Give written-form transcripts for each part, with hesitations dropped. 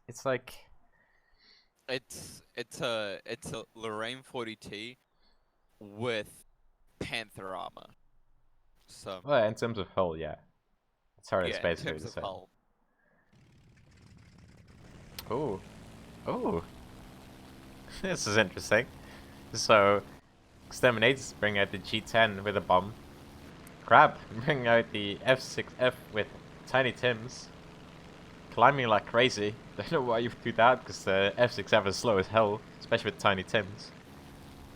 It's like, It's a Lorraine 40T with Panther armor. So well, in terms of hull, yeah. Sorry, it's yeah, in basically terms the of same. hull. Oh, oh, this is interesting. So, Exterminators bring out the G10 with a bomb. Crab bring out the F6F with Tiny Tims. Climbing like crazy. Don't know why you would do that, because the F6F is slow as hell, especially with Tiny Tims.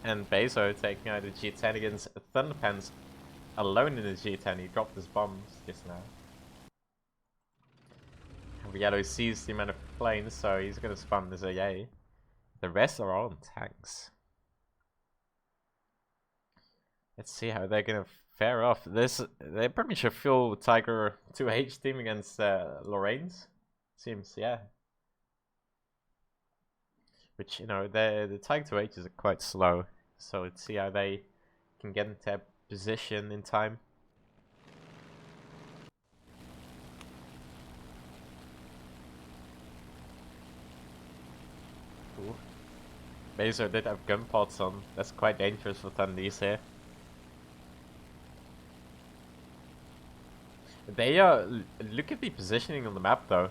And Bezo taking out the G10 against Thunderpants alone in the G10. He dropped his bombs just now. Yellow sees the amount of planes, so he's gonna spam this AA. The rest are all on tanks. Let's see how they're gonna fare off. They pretty much a full Tiger 2H team against Lorraine's. Seems, yeah. Which, the Tiger 2H's are quite slow. So let's see how they can get into a position in time. Ooh. Baser did have gun pods on. That's quite dangerous for Thundies here. They look at the positioning on the map though.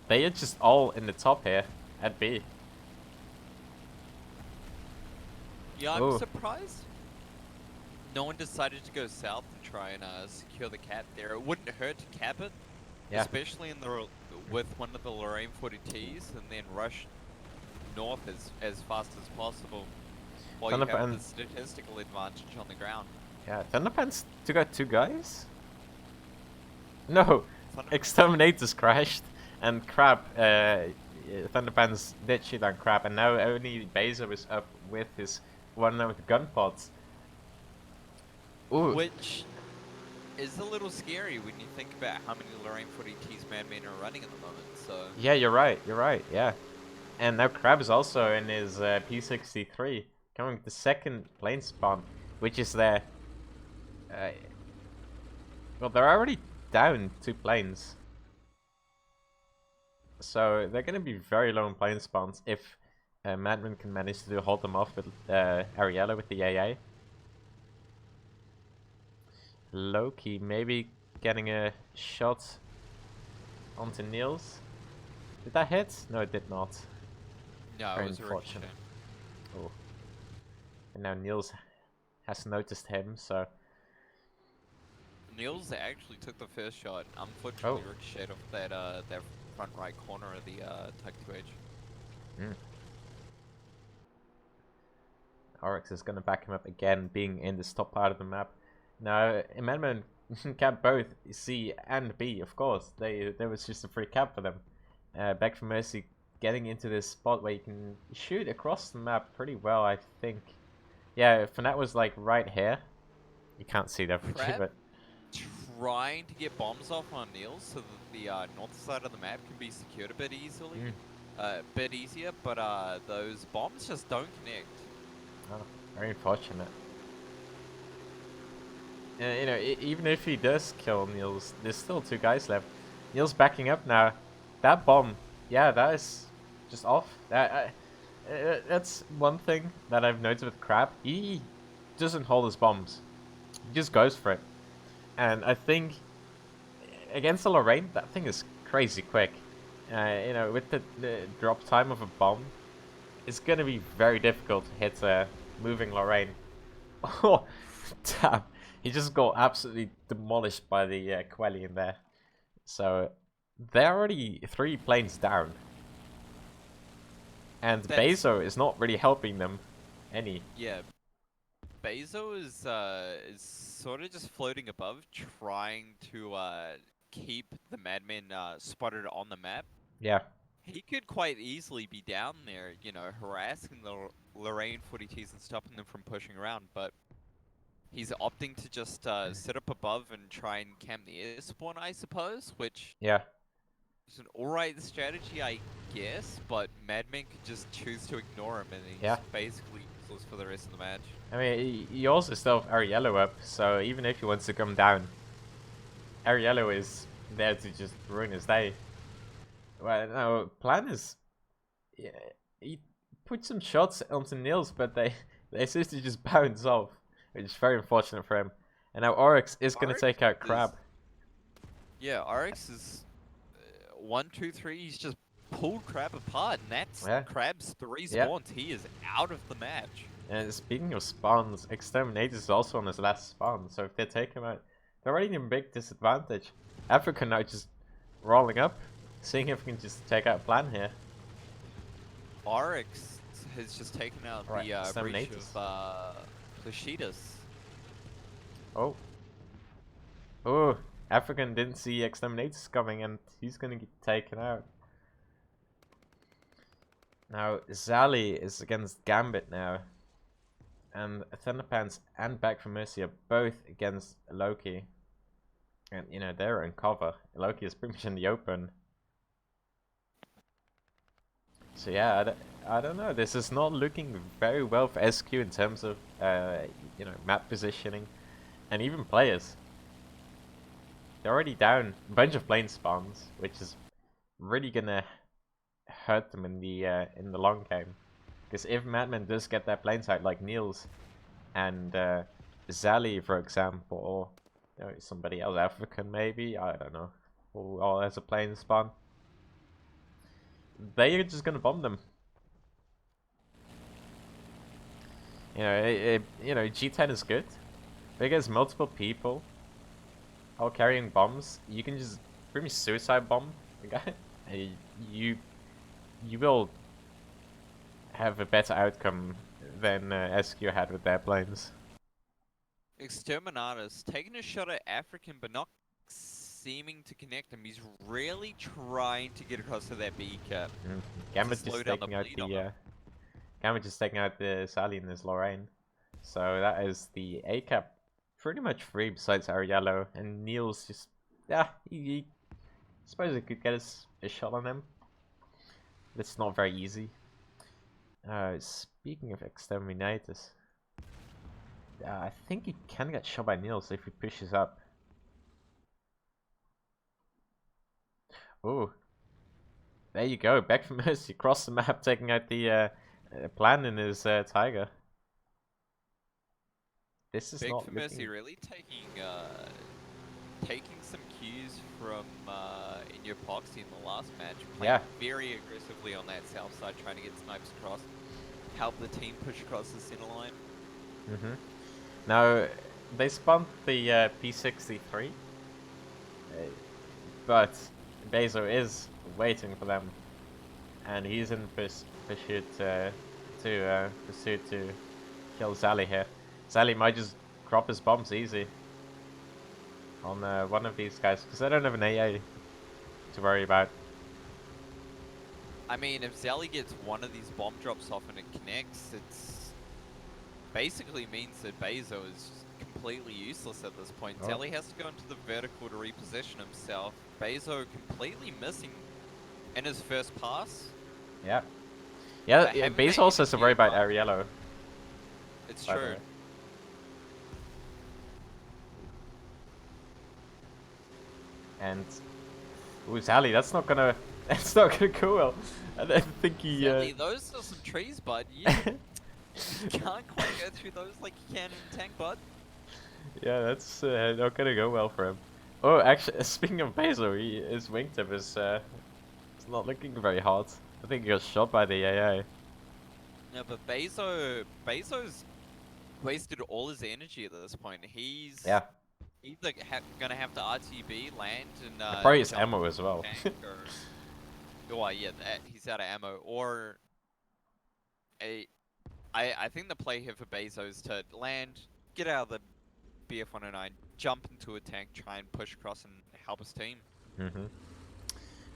They are just all in the top here at B. Yeah, I'm Oh, surprised no one decided to go south and try and secure the cap there. It wouldn't hurt to cap it, yeah. especially with one of the Lorraine 40Ts, and then rush north as fast as possible while you have the Thunderpants. statistical advantage on the ground. Yeah, Thunderpants took out two guys? No! Thunder Exterminators crashed, and Crab, Thunderpants did shoot on Crab, and now only Baser is up with his one with gun pods. Ooh, Which is a little scary when you think about how many Lorraine 40Ts Madmen are running at the moment, so... yeah, you're right, yeah. And now Crab is also in his P63, coming with the second plane spawn, which is their... Uh, well, they're already down two planes. So they're going to be very low in plane spawns if Madman can manage to hold them off with Ariella with the AA. Loki maybe getting a shot onto Niels. Did that hit? No, it did not. No, it Very was a unfortunate. ricochet. Oh. And now Niels has noticed him, so... Niels actually took the first shot, Oh. unfortunately ricocheted off that front right corner of the Tug 2H. Mm. Oryx is going to back him up again, being in this top part of the map. Now, Amendment cap both C and B, of course. There was just a free cap for them. Back for Mercy getting into this spot where you can shoot across the map pretty well, I think. Yeah, Fnatt was like right here. You can't see that, Crab but trying to get bombs off on Niels so that the north side of the map can be secured a bit easily, mm, bit easier, but those bombs just don't connect. oh, very unfortunate. Even if he does kill Niels, there's still two guys left. Niels backing up now. That bomb, yeah, that is just off. That's one thing that I've noticed with Crab. He doesn't hold his bombs. He just goes for it. And I think against the Lorraine, that thing is crazy quick. With the drop time of a bomb, it's gonna be very difficult to hit a moving Lorraine. Oh, damn. He just got absolutely demolished by the Quelly in there. So, they're already 3 planes down. And That's Bezo is not really helping them any. yeah. Bezo is sort of just floating above, trying to keep the Madmen spotted on the map. Yeah. He could quite easily be down there, harassing the Lorraine 40Ts and stopping them from pushing around, but he's opting to just sit up above and try and camp the air spawn, I suppose, which Yeah. is an alright strategy, I guess, but Madman could just choose to ignore him and Yeah. he's basically useless for the rest of the match. I mean, he also still have Ariello up, so even if he wants to come down, Ariello is there to just ruin his day. Well, no, plan is, yeah, he put some shots onto Nils, but they seem to just bounce off, which is very unfortunate for him. And now Oryx is going to take out Crab. Yeah, Oryx is 1, 2, 3. He's just pulled Crab apart, and that's Crab's 3 spawns. He is out of the match. And speaking of spawns, Exterminator is also on his last spawn, so if they take him out, they're already in a big disadvantage. Africa now just rolling up, seeing if we can just take out Plan here. Oryx has just taken out the breach of Placitas. Oh. Oh, African didn't see Exterminators coming and he's gonna get taken out. Now, Zali is against Gambit now. And Thunderpants and Back from Mercy are both against Loki. And, you know, they're in cover. Loki is pretty much in the open. So yeah, I don't know. This is not looking very well for SQ in terms of, you know, map positioning. And even players. They're already down a bunch of plane spawns, which is really gonna hurt them in the long game. Because if Madman does get their planes out, like Niels and Zali, for example, or you know, somebody else, African maybe, I don't know, who all has a plane spawn, they're just gonna bomb them. You know, you know, G10 is good. Because multiple people all carrying bombs, you can just pretty much suicide bomb the guy. You will have a better outcome than SQ had with their planes. Exterminatus taking a shot at African, but not seeming to connect him. He's really trying to get across to that B cap. Gambit just taking out the Gambit just taking out the Sally and his Lorraine. So that is the A cap pretty much free besides Ariello, and Niels just he suppose he could get a shot on him. It's not very easy. Speaking of Exterminators, I think he can get shot by Niels if he pushes up. Oh, there you go. Back from Mercy, across the map, taking out the plan in his Tiger. This is not looking... Mercy really taking some cues from in your Poxy in the last match. Playing very aggressively on that south side, trying to get snipes across, help the team push across the center line. Now, they spawned the P63, but Bezo is waiting for them, and he's in pursuit to kill Zali here. Zali might just drop his bombs easy on one of these guys, because they don't have an AA to worry about. I mean, if Zali gets one of these bomb drops off and it connects, it's basically means that Bezo is completely useless at this point. Zali has to go into the vertical to reposition himself. Bezo completely missing in his first pass. Yeah, Bezo also has to worry about Ariello. It's true. And Zali, that's not gonna go well. I don't think he. Zali, those are some trees, bud. You can't quite go through those like you can in tank, bud. Yeah, that's not gonna go well for him. Oh, actually, speaking of Bezo, his wingtip is it's not looking very hot. I think he got shot by the AA. Yeah, but Bezo's wasted all his energy at this point. He's like gonna have to RTB, land, and probably his ammo as well. Well, yeah, he's out of ammo. Or I think the play here for Bezo is to land, get out of the BF-109, jump into a tank, try and push across and help his team.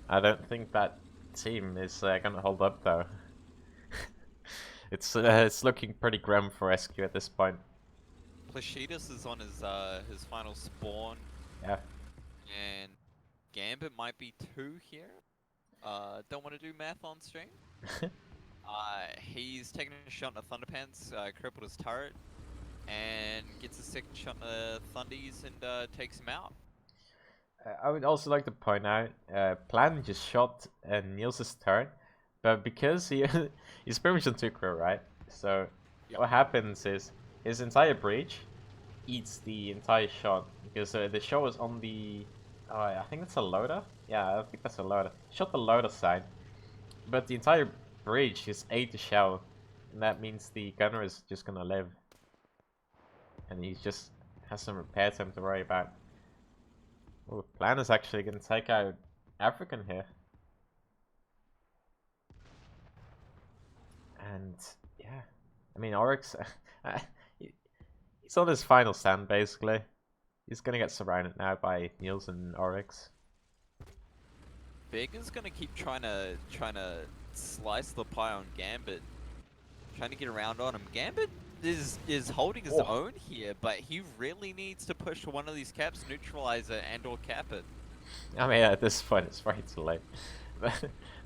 I don't think that team is gonna hold up though. It's looking pretty grim for SQ at this point. Placitas is on his final spawn. Yeah. And Gambit might be 2 here. Don't want to do math on stream. He's taking a shot at Thunderpants, crippled his turret, and gets a second shot at Thundies and takes him out. I would also like to point out, Plan just shot Niels' turn, but because he's pretty much on 2 crew, right? So Yep. what happens is his entire breach eats the entire shot because the shot was on the. Oh, I think that's a loader. Yeah, I think that's a loader. Shot the loader side, but the entire breach is ate the shell, and that means the gunner is just gonna live, and he just has some repair time to worry about. Oh, Plan is actually gonna take out African here. And yeah, I mean Oryx, he's on his final stand basically. He's gonna get surrounded now by Niels and Oryx. Vega's gonna keep trying to slice the pie on Gambit, trying to get around on him. Gambit is holding his own here, but he really needs to push one of these caps, neutralize it, and/or cap it. I mean, at this point, it's way too late.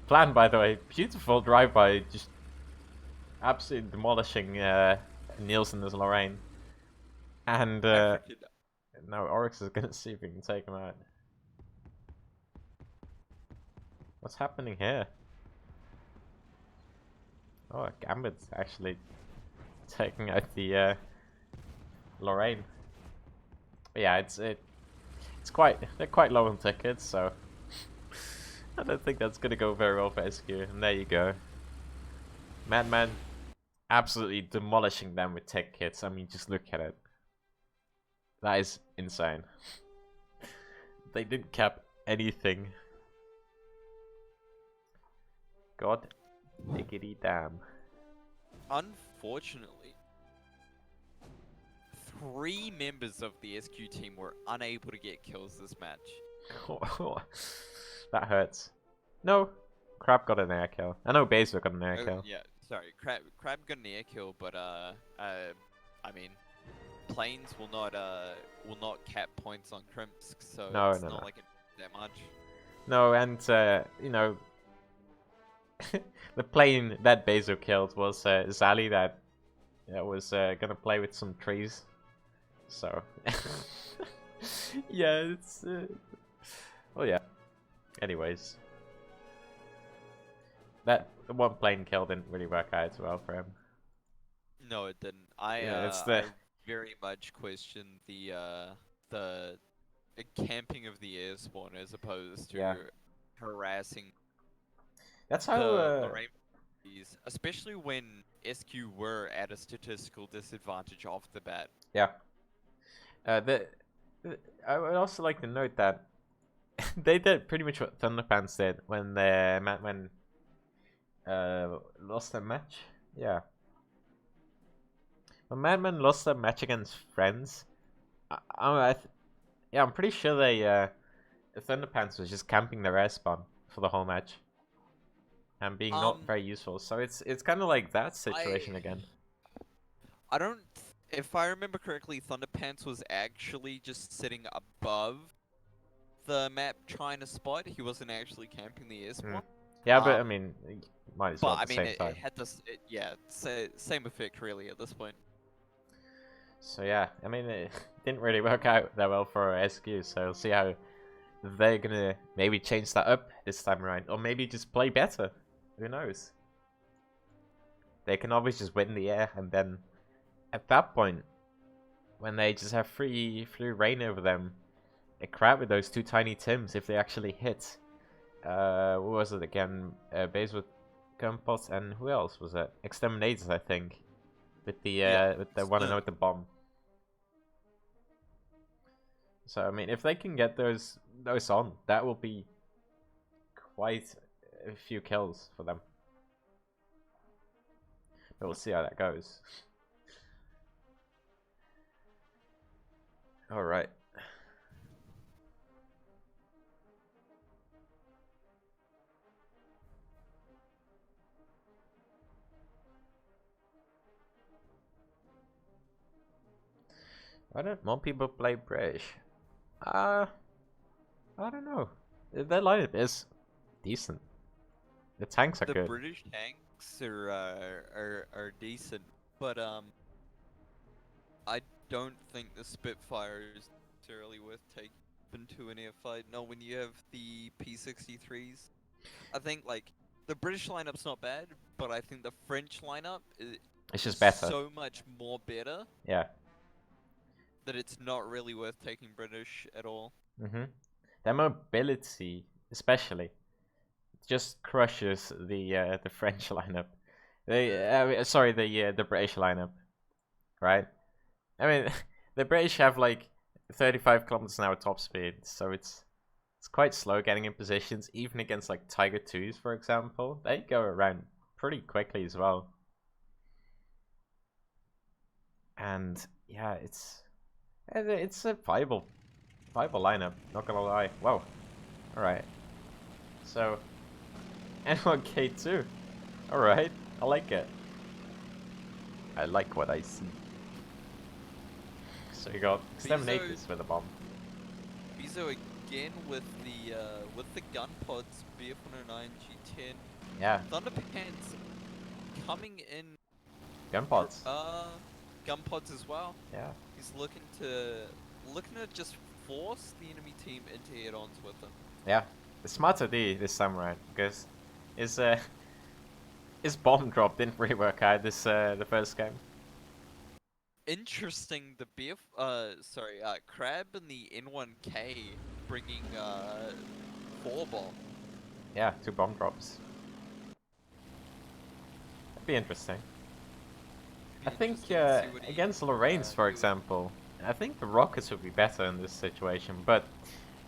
Plan, by the way, beautiful drive-by, just absolutely demolishing Niels and his Lorraine. And now Oryx is gonna see if he can take him out. What's happening here? Oh, Gambit's actually taking out the Lorraine. But yeah, it's they're quite low on tickets, so I don't think that's gonna go very well for SQ. And there you go, Madman, absolutely demolishing them with tech kits. I mean, just look at it. That is insane. They didn't cap anything. God diggity damn. Unfortunately, 3 members of the SQ team were unable to get kills this match. That hurts. No, Crab got an air kill. I know Basil got an air kill. Yeah, sorry, Crab got an air kill, but I mean, Planes will not cap points on Crimsk, so it's not like it that much. No, and you know, the plane that Basil killed was Zali that was gonna play with some trees. So yeah, it's oh yeah. Anyways, that one plane kill didn't really work out as well for him. No, it didn't. Yeah, it's I very much question the camping of the air spawn as opposed to harassing. That's how the Rainbows, especially when SQ were at a statistical disadvantage off the bat. Yeah. I would also like to note that they did pretty much what Thunderpants did when Madman lost their match. Yeah. When Madman lost their match against Friends, I'm pretty sure they Thunderpants was just camping their air spawn for the whole match and being not very useful. So it's kind of like that situation again. I don't. If I remember correctly, Thunderpants was actually just sitting above the map trying to spot. He wasn't actually camping the air spawn. Yeah, but I mean, might as well at the same time. It had this. Same effect really at this point. So yeah, I mean, it didn't really work out that well for SQ. So we'll see how they're gonna maybe change that up this time around, or maybe just play better. Who knows? They can always just win the air, and then at that point, when they just have free reign over them, a crap with those 2 tiny Tims if they actually hit. What was it again? Base with Gunpot and who else was it? Exterminators, I think, with the one and with the bomb. So I mean, if they can get those on, that will be quite a few kills for them. But we'll see how that goes. All right. Why don't more people play British? I don't know. Their lineup is decent. The tanks are good. The British tanks are decent, but I don't think the Spitfire is necessarily worth taking into an airfight. No, when you have the P-63s. I think, like, the British lineup's not bad, but I think the French lineup It's is just better. so much more better Yeah. that it's not really worth taking British at all. Their mobility, especially, just crushes the French lineup. Sorry, the British lineup, right? I mean, the British have like 35 kilometers an hour top speed, so it's quite slow getting in positions, even against like Tiger 2s, for example. They go around pretty quickly as well. And yeah, it's a viable lineup, not gonna lie. Whoa. Alright. So N1K2. Alright, I like it. I like what I see. So you got exterminators with a bomb. Bizo again with the gun pods, BF-109, G10. Yeah. Thunderpants coming in. Gun pods. Gun pods as well. Yeah. He's looking to just force the enemy team into head-ons with him. Yeah. The smarter D this time around, because his bomb drop didn't really work out this the first game. Interesting, the Crab and the N1K bringing 4 bomb. Yeah, 2 bomb drops. That'd be interesting. I think against Lorraine's, for example, I think the rockets would be better in this situation, but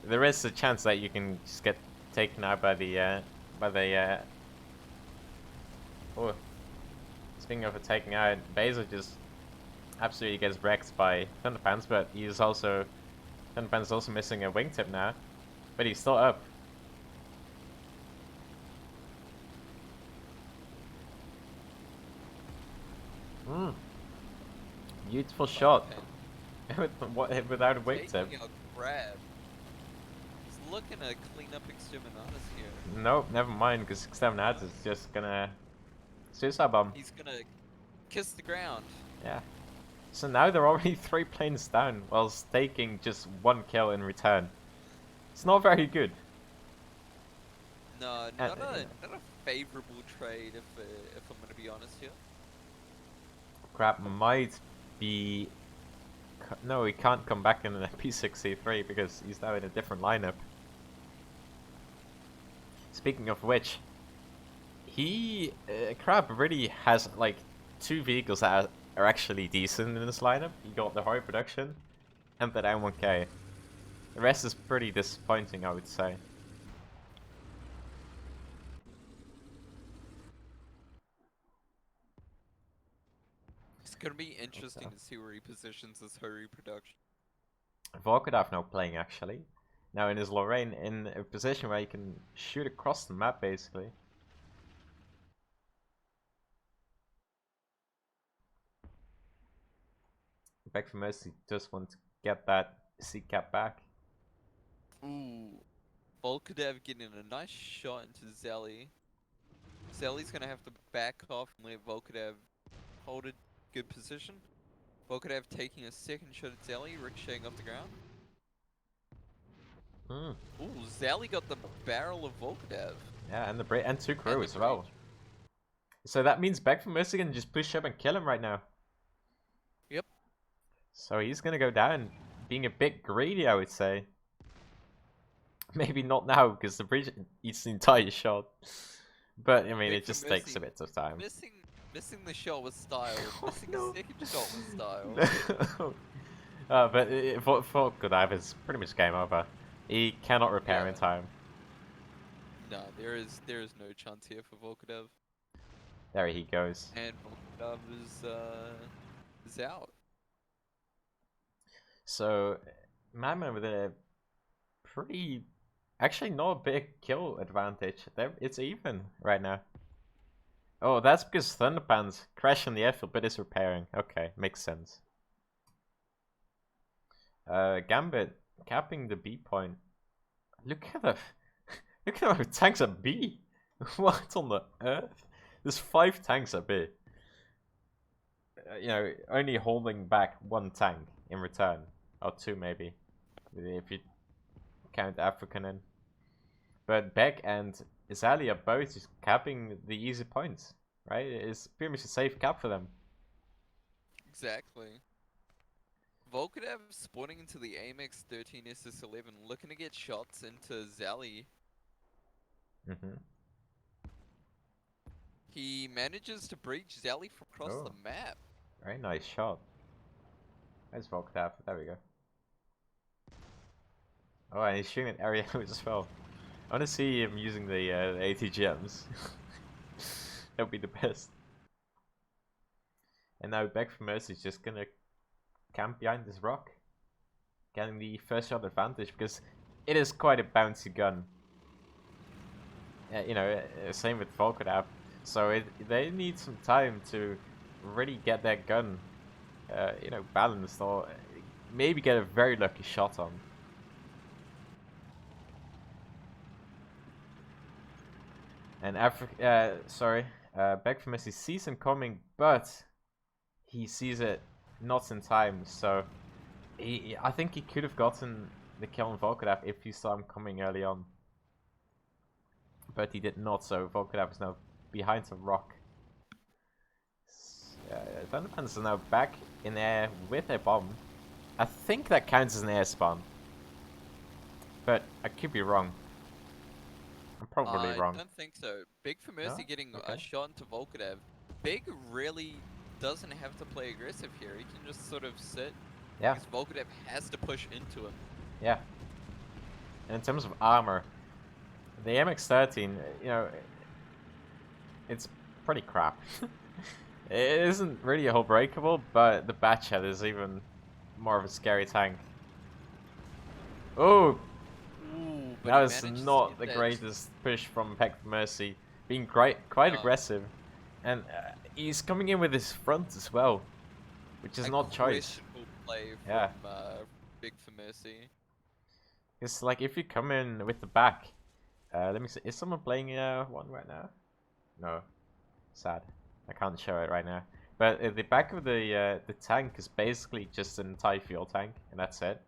there is a chance that you can just get taken out by the oh, speaking of taking out, Basil just absolutely gets wrecked by Thunderpants, but Thunderpants is also missing a wingtip now, but he's still up. Beautiful shot. Without a wingtip. Crab. He's looking to clean up Exterminatus here. Nope, never mind, because Exterminatus is just gonna suicide bomb. He's gonna kiss the ground. Yeah. So now they're already 3 planes down, whilst taking just 1 kill in return. It's not very good. No, not a favorable trade if I'm gonna be honest here. Crap might be... No, he can't come back in an P63 because he's now in a different lineup. Speaking of which, Crab really has like 2 vehicles that are actually decent in this lineup. You got the high production and the M1K. The rest is pretty disappointing, I would say. It's gonna be interesting to see where he positions this hurry production. Volkodav now playing actually. Now in his Lorraine in a position where he can shoot across the map basically. Back for Mercy just want to get that C cap back. Ooh. Volkodav getting a nice shot into Zelly. Zelly's gonna have to back off and let Volkodav hold a good position. Volkodav taking a second shot at Zelly, ricocheting off the ground. Ooh, Zelly got the barrel of Volkodav. Yeah, and 2 crew as well. So that means Back for Mercy can just push up and kill him right now. Yep. So he's gonna go down, being a bit greedy, I would say. Maybe not now, because the bridge eats the entire shot. But, I mean, it just takes a bit of time. Missing the shot with style. Missing a second shot with style. But Volkodav is pretty much game over. He cannot repair in time. No, there is no chance here for Volkodav. There he goes. And Volkodav is out. So, Madman with a pretty... Actually, not a big kill advantage. It's even right now. Oh, that's because Thunderpants crashed in the airfield but is repairing. Okay, makes sense. Gambit capping the B point. Look at the tanks at B. What on the earth? There's 5 tanks at B. You know, only holding back 1 tank in return, or 2 maybe. If you count African in. But Beck and Izali are both just capping the easy points, right? It's pretty much a safe cap for them. Exactly. Volkadev spawning into the Amex 13 SS11, looking to get shots into Zali. He manages to breach Zali from across the map. Very nice shot. Nice Volkadev. There we go. Oh, and he's shooting at area as well. I want to see him using the ATGMs. That would be the best. And now Back from Mercy is just gonna camp behind this rock, getting the first shot advantage because it is quite a bouncy gun. You know, same with Volkadev. So they need some time to really get that gun, you know, balanced, or maybe get a very lucky shot on. And Back from Mercy sees him coming, but he sees it not in time. So I think he could have gotten the kill on Volkadev if he saw him coming early on. But he did not, so Volkadev is now behind a rock. Thunderpants are now back in air with a bomb. I think that counts as an air spawn. But I could be wrong. I'm probably wrong. I don't think so. Big for Mercy getting okay. a shot into Volkadev. Big really doesn't have to play aggressive here. He can just sort of sit. Yeah. Because Volkadev has to push into him. Yeah. And in terms of armor, the MX-13, you know, it's pretty crap. It isn't really a whole breakable, but the Batchat is even more of a scary tank. Oh! Ooh, That was not the greatest push from Peck for Mercy. Being quite aggressive. And he's coming in with his front as well, which is not choice. Play from Big for Mercy. It's like if you come in with the back. Let me see. Is someone playing one right now? No. Sad. I can't show it right now. But the back of the tank is basically just an entire fuel tank, and that's it.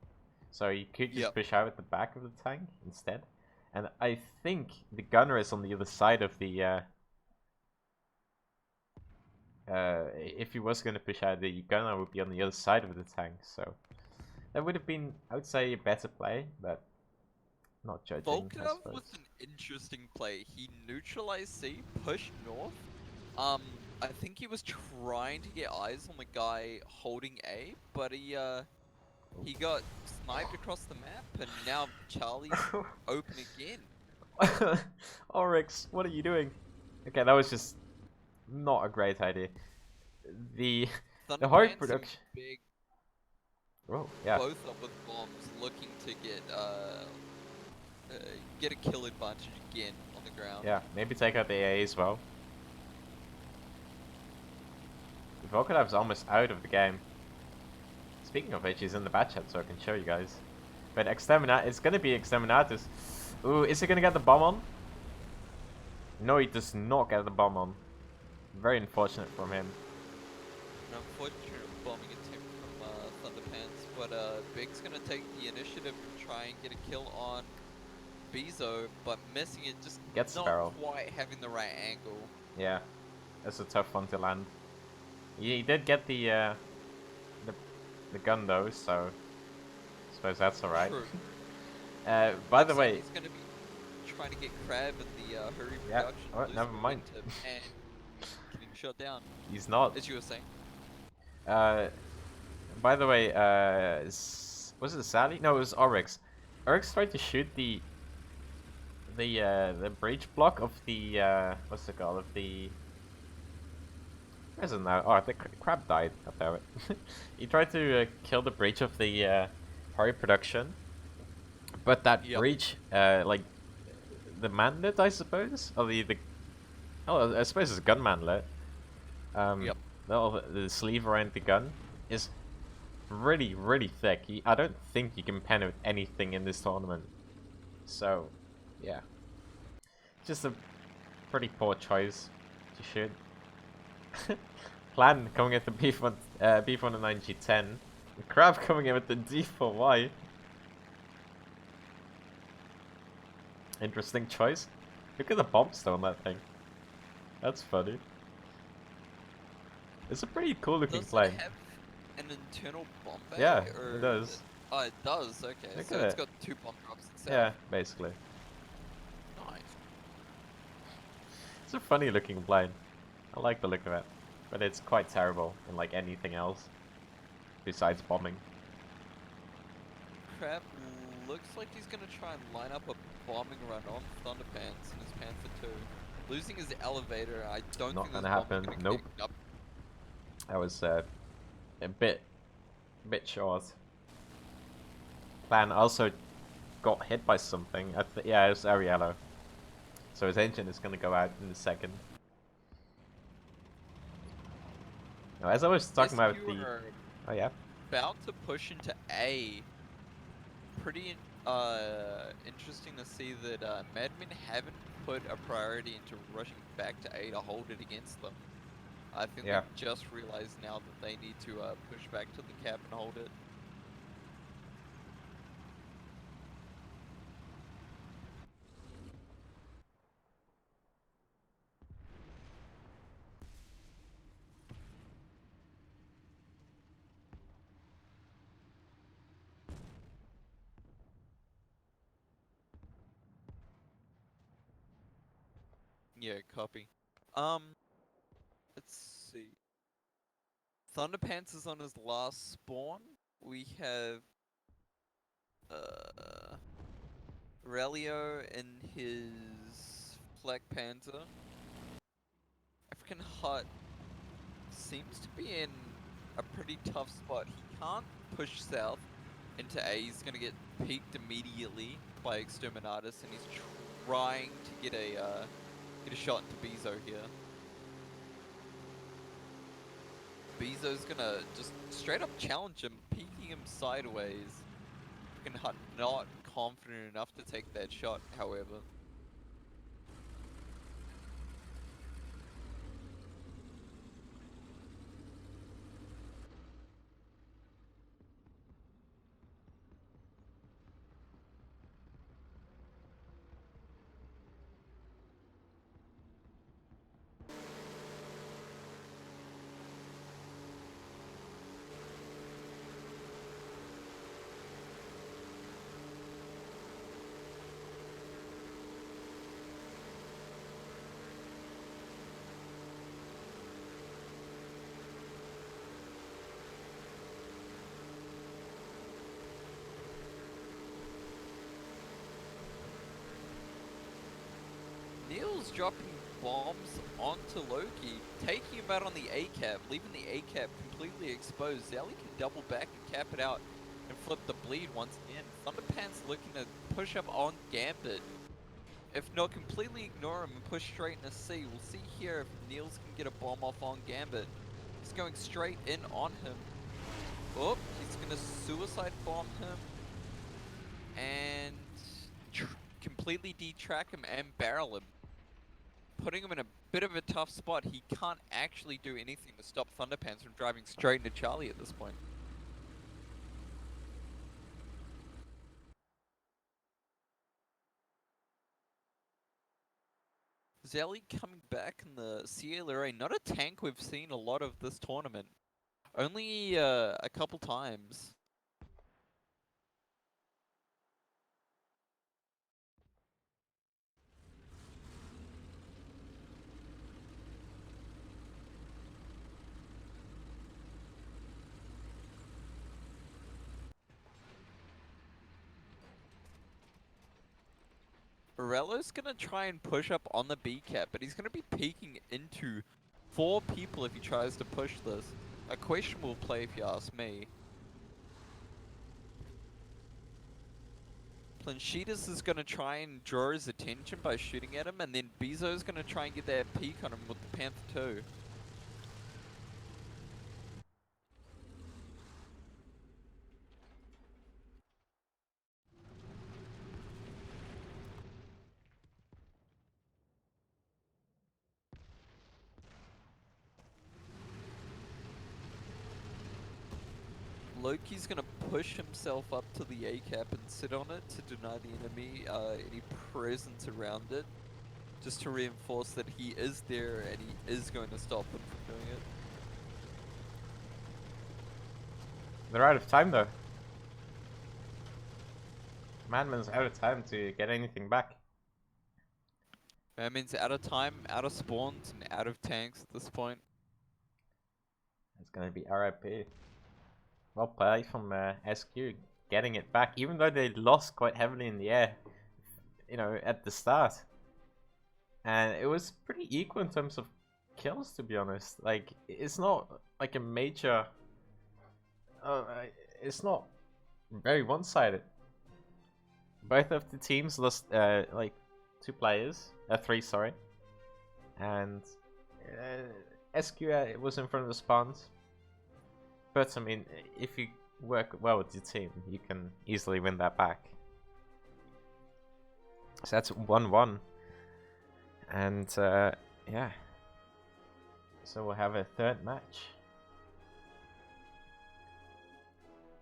So you could just push out at the back of the tank instead. And I think the gunner is on the other side of the... if he was going to push out, the gunner would be on the other side of the tank. So that would have been, I would say, a better play, but not judging. Volkadev was an interesting play. He neutralized C, pushed north. I think he was trying to get eyes on the guy holding A, but he got sniped across the map, and now Charlie's open again. Oryx, what are you doing? Okay, that was just not a great idea. The hard production. Big, oh yeah. Both up with bombs, looking to get a kill advantage again on the ground. Yeah, maybe take out the AA as well. Volkadev's almost out of the game. Speaking of which, he's in the bat chat, so I can show you guys. But Exterminat, it's gonna be Exterminatus. Ooh, is he gonna get the bomb on? No, he does not get the bomb on. Very unfortunate from him. An unfortunate bombing attempt from Thunderpants, but Big's gonna take the initiative and try and get a kill on Bezo, but missing it, just gets not barrel. Quite having the right angle. Yeah, that's a tough one to land. He did get the gun though, so I suppose that's alright. By the way, he's gonna be trying to get Crab in the hurry production. Oh, never mind. And getting shot down. He's not. As you were saying. By the way, was it Sally? No, it was Oryx. Oryx tried to shoot the breach block of the what's it called, of the... Where is it now? Oh, the crab died. God damn it. He tried to kill the breach of the hurry production, but that breach, like the manlet, I suppose, or oh, I suppose it's a gun manlet. The sleeve around the gun is really, really thick. I don't think you can pen with anything in this tournament. So, yeah, just a pretty poor choice to shoot. Plan coming at the B109G10. Crab coming in with the D4Y. Interesting choice. Look at the bombstone on that thing. That's funny. It's a pretty cool looking Does it plane. have an internal bomb bay? Yeah, Or it does. Oh, it does. Okay, Look so at it's it. got 2 bomb drops itself. Yeah, basically. Nice. It's a funny looking plane. I like the look of it. But it's quite terrible in like anything else. Besides bombing. Crap, looks like he's gonna try and line up a bombing run on Thunderpants in his Panther 2. Losing his elevator, I don't Not think this gonna bomb's happen. gonna Nope. connect up. That was a bit short. Plan also got hit by something. Yeah, it was Ariello. So his engine is gonna go out in a second. Now, as I was talking about You the... are Oh yeah? about to push into A. Pretty interesting to see that Madmen haven't put a priority into rushing back to A to hold it against them. I think Yeah. they've just realized now that they need to push back to the cap and hold it. Yeah, copy. Let's see. Thunderpants is on his last spawn. We have Relio in his Flak Panther. African Hut seems to be in a pretty tough spot. He can't push south into A. He's gonna get peeked immediately by Exterminatus, and he's trying to get a shot into Bezo here. Bezo's gonna just straight up challenge him, peeking him sideways. African Hut not confident enough to take that shot, however. Neil's dropping bombs onto Loki, taking him out on the A-cap, leaving the A-cap completely exposed. Zally can double back and cap it out and flip the bleed once again. Thunderpants looking to push up on Gambit. If not, completely ignore him and push straight into C. We'll see here if Niels can get a bomb off on Gambit. He's going straight in on him. Oh, he's going to suicide bomb him. And completely detrack him and barrel him. Putting him in a bit of a tough spot. He can't actually do anything to stop Thunderpants from driving straight into Charlie at this point. Zelly coming back in the CLRA, not a tank we've seen a lot of this tournament. Only a couple times. Morello's gonna try and push up on the B cap, but he's gonna be peeking into 4 people if he tries to push this. A questionable play if you ask me. Plansheetus is gonna try and draw his attention by shooting at him, and then Bezo's gonna try and get that peek on him with the Panther 2. Loki's gonna push himself up to the A cap and sit on it to deny the enemy any presence around it, just to reinforce that he is there and he is going to stop them from doing it. They're out of time though. Madman's out of time to get anything back. That means out of time, out of spawns, and out of tanks at this point. It's gonna be RIP. Well played from SQ, getting it back, even though they lost quite heavily in the air, you know, at the start. And it was pretty equal in terms of kills, to be honest. Like, it's not like a major... it's not very one-sided. Both of the teams lost, like, 2 players. 3, sorry. And SQ was in front of the spawns. But, I mean, if you work well with your team, you can easily win that back. So that's 1-1. And, yeah. So we'll have a third match.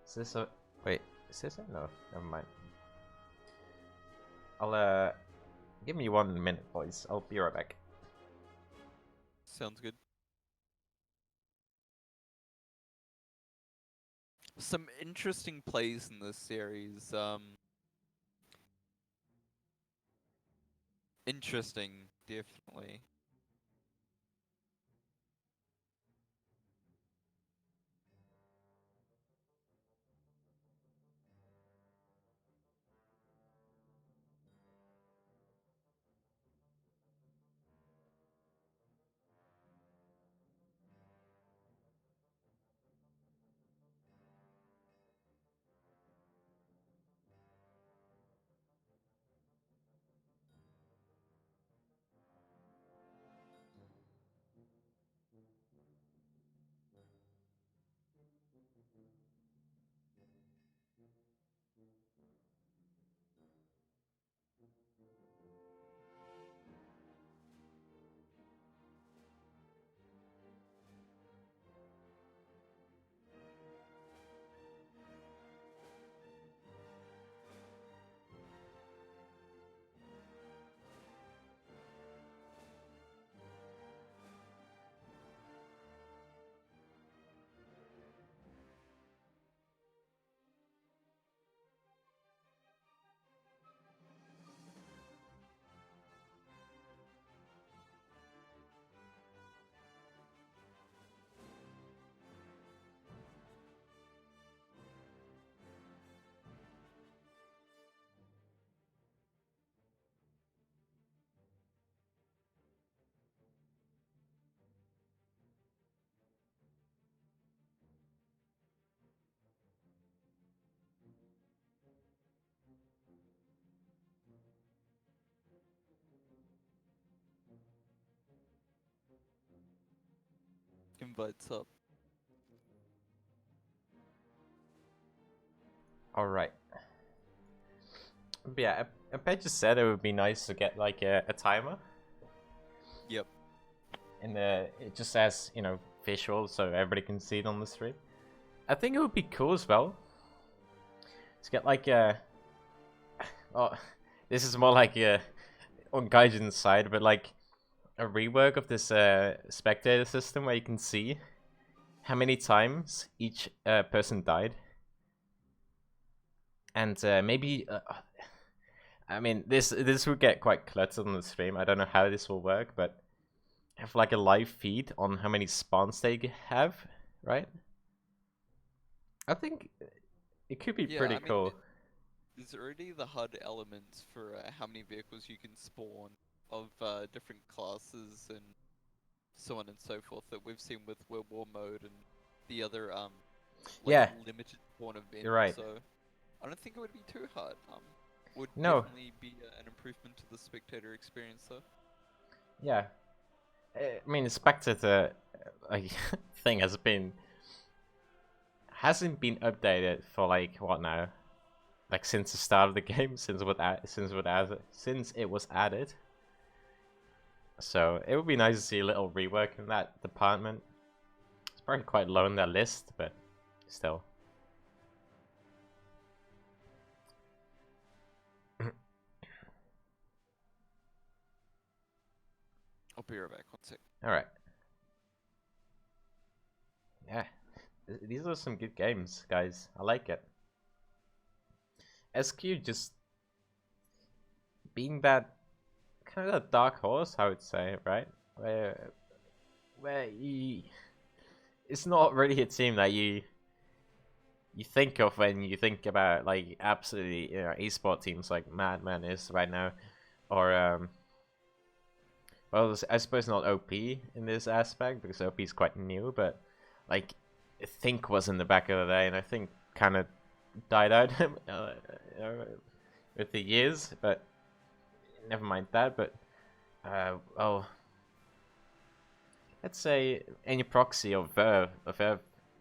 Is this a... Wait, is this a... No, never mind. I'll, give me 1 minute, boys. I'll be right back. Sounds good. Some interesting plays in this series. Interesting, definitely. Invites up. Alright. But yeah, I just said it would be nice to get like a timer. Yep. And it just says, you know, visual so everybody can see it on the stream. I think it would be cool as well to get like a... Oh, this is more like on Gaijin's side, but like a rework of this spectator system where you can see how many times each person died. And maybe... I mean, this would get quite cluttered on the stream. I don't know how this will work, but have like a live feed on how many spawns they have, right? I think it could be pretty cool. There's already the HUD elements for how many vehicles you can spawn of different classes and so on and so forth that we've seen with World War Mode and the other like limited spawn events. You're right. So I don't think it would be too hard. Would No. definitely be an improvement to the spectator experience though. Yeah. I mean, the spectator like thing hasn't been updated for like what now? Like since the start of the game, since it was added. So it would be nice to see a little rework in that department. It's probably quite low on their list, but still. be right back. 1 sec. All right. Yeah, these are some good games, guys. I like it. SQ just being that kind of dark horse, I would say, right? Where it's not really a team that you think of when you think about like absolutely esport teams like Madman is right now, or well, I suppose not OP in this aspect because OP is quite new, but like Think was in the back of the day, and I think kind of died out with the years, but never mind that. But well, let's say any proxy of Verve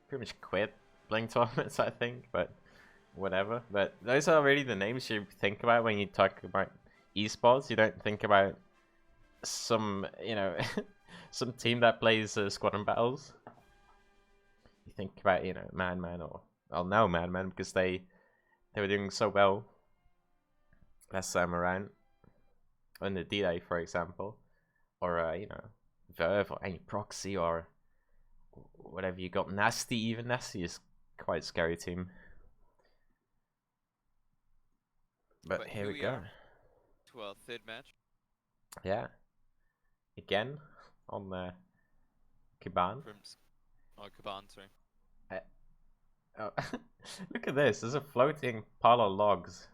pretty much quit playing tournaments, I think, but whatever. But those are really the names you think about when you talk about esports. You don't think about some, some team that plays squadron battles. You think about, Madman or, well, now Madman because they were doing so well last time around on the D-Day, for example, or Verve or any proxy or whatever you got. Nasty, even Nasty is quite a scary team. But here we go. To our third match. Yeah. Again on the Kiban. Oh, Kaban, sorry. Oh, look at this. There's a floating pile of logs.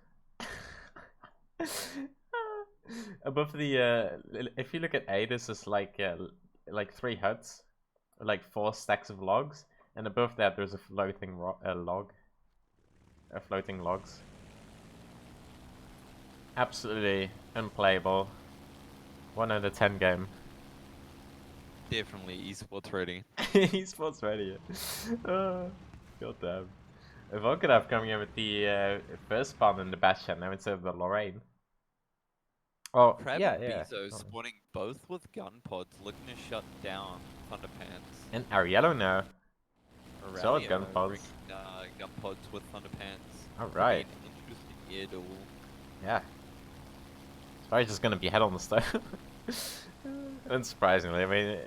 Above the if you look at A, this is like 3 huts, like 4 stacks of logs, and above that there's a floating floating logs. Absolutely unplayable. 1 out of 10 game. Definitely esports ready. Esports ready. God damn. Volkanov coming in with the first spawn in the Bastion now instead of the Lorraine. Oh, Crab yeah, and yeah. Bezo spawning both with gun pods, looking to shut down Thunderpants. And Ariello now. Solid gun pods. Gun pods with Thunderpants. Alright. Interesting air duel. Yeah. It's probably just gonna be head on the stove. Unsurprisingly, I mean,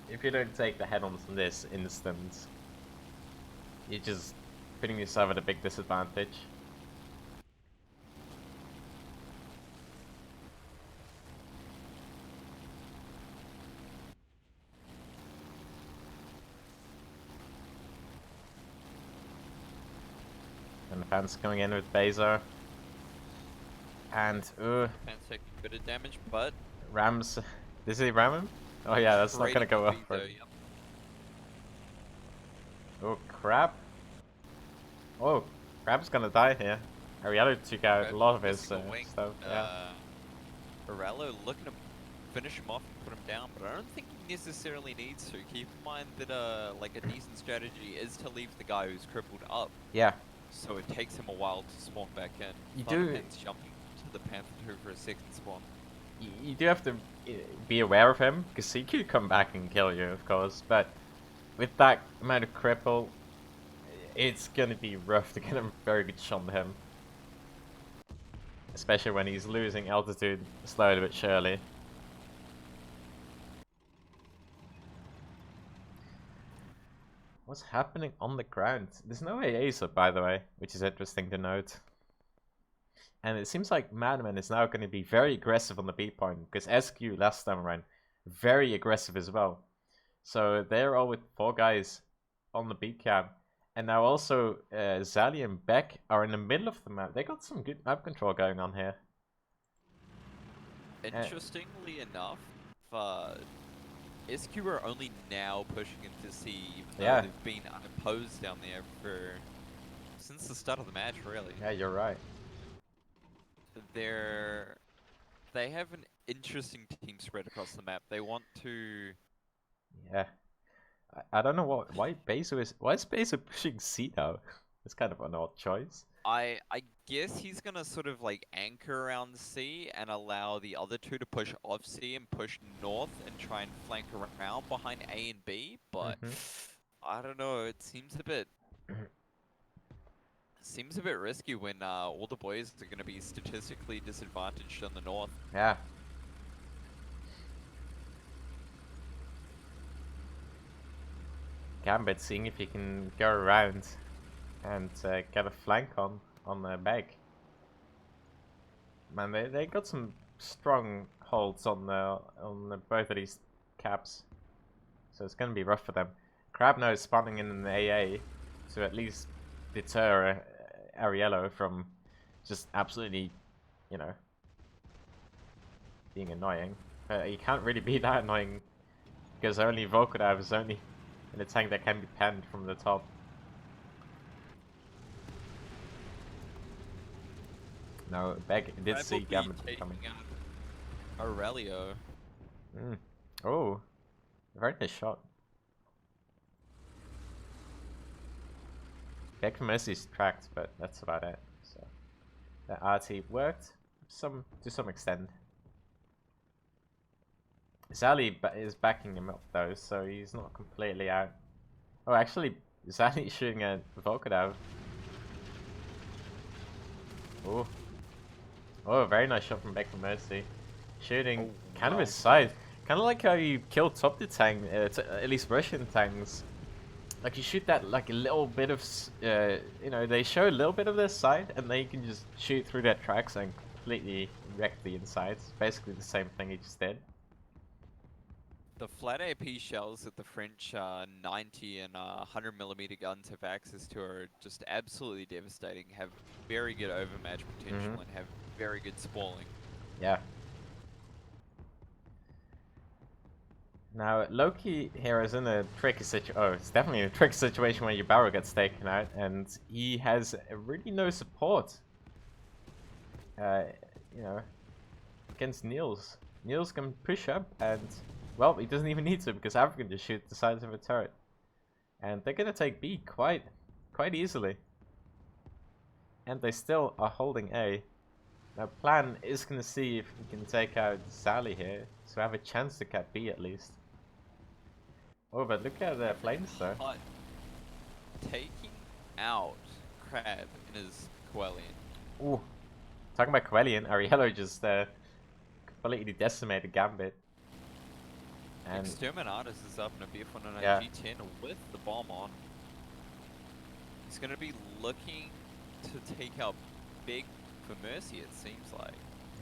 if you don't take the head on from this instant, you're just putting yourself at a big disadvantage. And the fans coming in with Bezo. And, Fans taking a bit of damage, but... Rams. Does he ram him? Oh yeah, that's not gonna go well for him. Yep. Oh crap. Oh, Crab's gonna die here. Ariello took out a lot of his stuff. Yeah. Arello looking to finish him off and put him down, but I don't think he necessarily needs to. Keep in mind that like a decent strategy is to leave the guy who's crippled up. Yeah. So it takes him a while to spawn back in. You Thunderpants jumping to the Panther 2 for a second spawn. You do have to be aware of him, because he could come back and kill you, of course, but with that amount of cripple, it's gonna be rough to get a very good shot on him. Especially when he's losing altitude slowly but surely. What's happening on the ground? There's no AAs up, by the way, which is interesting to note. And it seems like Madman is now going to be very aggressive on the B point, because SQ last time around, very aggressive as well. So they're all with 4 guys on the B cap. And now also Zali and Beck are in the middle of the map. They got some good map control going on here. Interestingly enough, SQ are only now pushing into C, even though they've been unopposed down there since the start of the match, really. Yeah, you're right. They have an interesting team spread across the map. They want to... Yeah. I don't know why is Bezo pushing C now? It's kind of an odd choice. I guess he's gonna sort of like anchor around C and allow the other 2 to push off C and push north and try and flank around behind A and B, but I don't know, it seems a bit risky when all the boys are gonna be statistically disadvantaged on the north. Yeah. Gambit, seeing if he can go around and get a flank on the back. Man, they got some strong holds on both of these caps, so it's gonna be rough for them. Crab now is spawning in an AA to at least deter Ariello from just absolutely, you know, being annoying. But he can't really be that annoying because only Volkodav is only in a tank that can be penned from the top. No, Beck did Crab see will be Gambit taking coming. out Aurelio. Oh, very nice shot. Beck from Mercy's tracked, but that's about it. So the RT worked to some extent. Zali is backing him up though, so he's not completely out. Oh, actually, Zali's shooting at Volkodav. Oh. Oh, very nice shot from Beck from Mercy. Shooting kind of his side. Kind of like how you kill top the tank, at least Russian tanks. Like you shoot that like a little bit of, you know, they show a little bit of their side and then you can just shoot through their tracks and completely wreck the insides. Basically the same thing he just did. The flat AP shells that the French 90 and 100mm guns have access to are just absolutely devastating, have very good overmatch potential, and have very good spalling. Yeah. Now, Loki here is in a tricky situation. Oh, it's definitely a tricky situation where your barrel gets taken out, and he has really no support. You know, against Niels. Niels can push up, and well, he doesn't even need to because African just shoot the sides of a turret, and they're gonna take B quite easily. And they still are holding A. Now, Plan is gonna see if he can take out Sally here to have a chance to cap B at least. Oh, but look at the flames though. Taking out Crab in his Quellian. Ooh. Talking about Quellian, Ariello just completely decimated Gambit. And Exterminatus is up in a BF1 on a G10 with the bomb on. He's going to be looking to take out Big for Mercy, it seems like.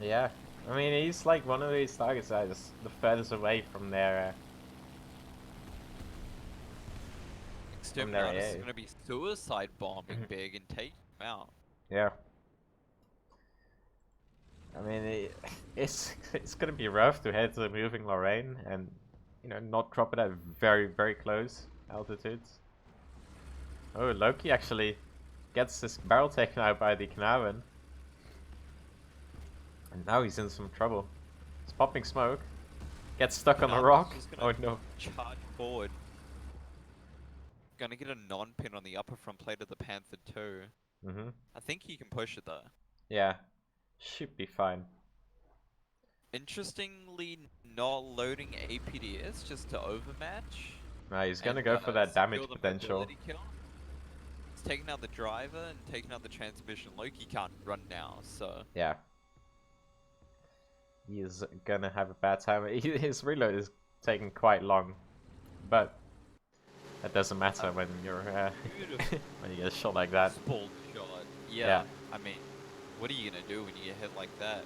Yeah. I mean, he's like one of these targets that is the furthest away from their Exterminatus is going to be suicide bombing Big and take him out. Yeah. I mean, it's gonna be rough to head to the moving Lorraine and, you know, not drop it at very close altitudes. Oh, Loki actually gets his barrel taken out by the Knaven. And now he's in some trouble. He's popping smoke. Gets stuck on a rock. Oh no. Charge forward. Gonna get a non-pin on the upper front plate of the Panther too. I think he can push it though. Yeah. Should be fine. Interestingly, not loading APDS just to overmatch. No, he's gonna go for that damage potential. He's taking out the driver and taking out the transmission. Loki can't run now, so... Yeah. He is gonna have a bad time. His reload is taking quite long. But that doesn't matter when you're when you get a shot like that. Spalled shot. Yeah. I mean, what are you gonna do when you get hit like that?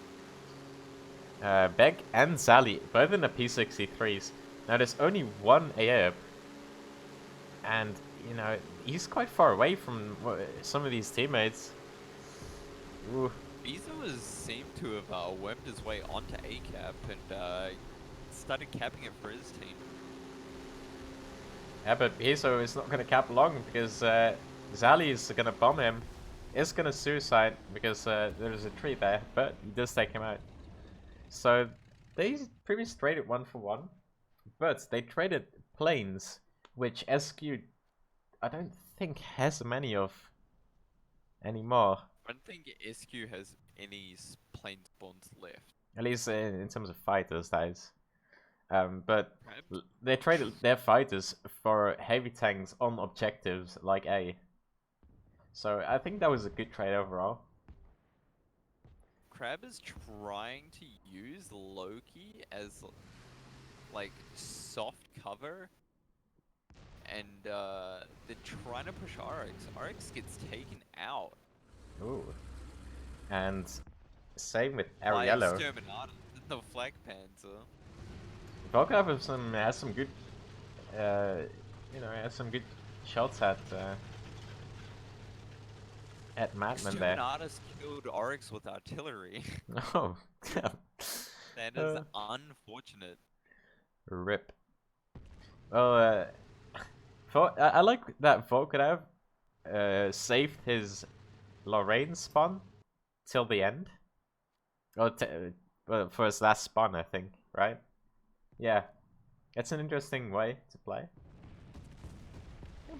Beg and Sally, both in the P63s. Now there's only one AF, and you know he's quite far away from some of these teammates. Ooh. Bezo seemed to have wormed his way onto A cap and started capping it for his team. Yeah, but Bezo is not going to cap long because Zali is going to bomb him. Is going to suicide because there's a tree there, but he does take him out. So they pretty much traded 1-for-1, but they traded planes, which SQ I don't think has many of anymore. I don't think SQ has any plane spawns left. At least in terms of fighters, that is. But they traded their fighters for heavy tanks on objectives like A. So I think that was a good trade overall. Crab is trying to use Loki as like soft cover and they're trying to push RX. RX gets taken out Ooh. And same with by Ariello. Exterminatus, the Flag Panzer. Volkov has some good, has some good shots at Madman there. Exterminatus killed RX with artillery. Oh, That is unfortunate. rip. Well, I like that Volkov saved his Lorraine spawn till the end. Or for his last spawn, I think, right? Yeah. It's an interesting way to play.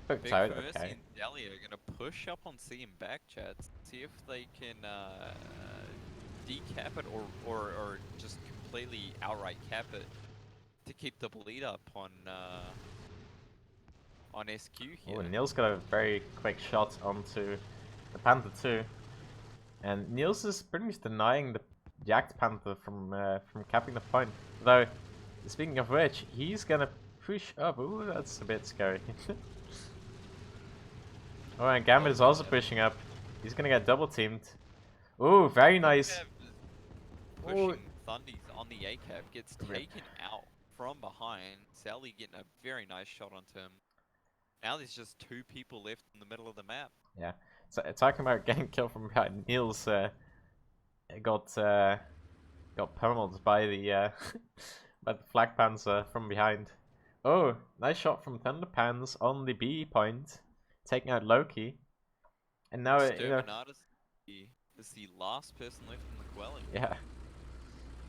Big Tired, Mercy okay. and Deli are gonna push up on C and back chats, see if they can decap it or just completely outright cap it to keep the bleed up on SQ here. Oh, Niels got a very quick shot onto the Panther too. And Niels is pretty much denying the Jacked Panther from capping the point. Though, speaking of which, he's gonna push up. Ooh, that's a bit scary. Oh, and Gambit is also pushing up. He's gonna get double teamed. Ooh, very nice. Pushing Thundies on the A-cap, gets taken out from behind. Sally getting a very nice shot onto him. Now there's just 2 people left in the middle of the map. Yeah, so talking about getting killed from behind, Niels got pummeled by the by the Flag Panzer from behind. Oh, nice shot from Thunderpans on the B point, taking out Loki. And now Exterminatus is the last person left in the Quelling. Yeah,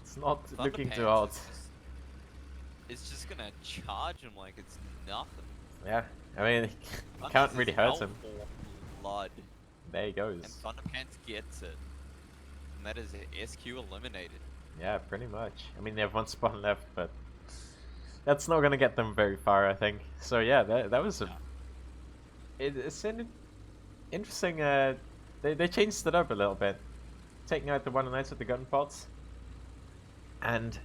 it's not looking too hot. It's just gonna charge him like it's nothing. Yeah, I mean, can't really hurt him. Blood. There he goes. And Thunderpants gets it. And that is SQ eliminated. Yeah, pretty much. I mean, they have 1 spawn left, but that's not gonna get them very far, I think. So yeah, that was a. It's an interesting. They changed it up a little bit, taking out the 1-9s with the gun pots, and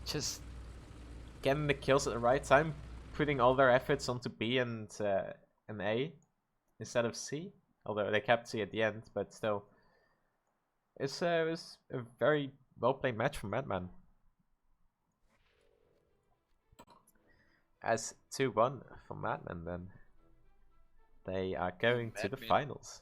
just getting the kills at the right time, putting all their efforts onto B and A instead of C. Although they kept C at the end, but still, it was a very well played match from Madman. As 2-1 for Madman, then they are going to the finals.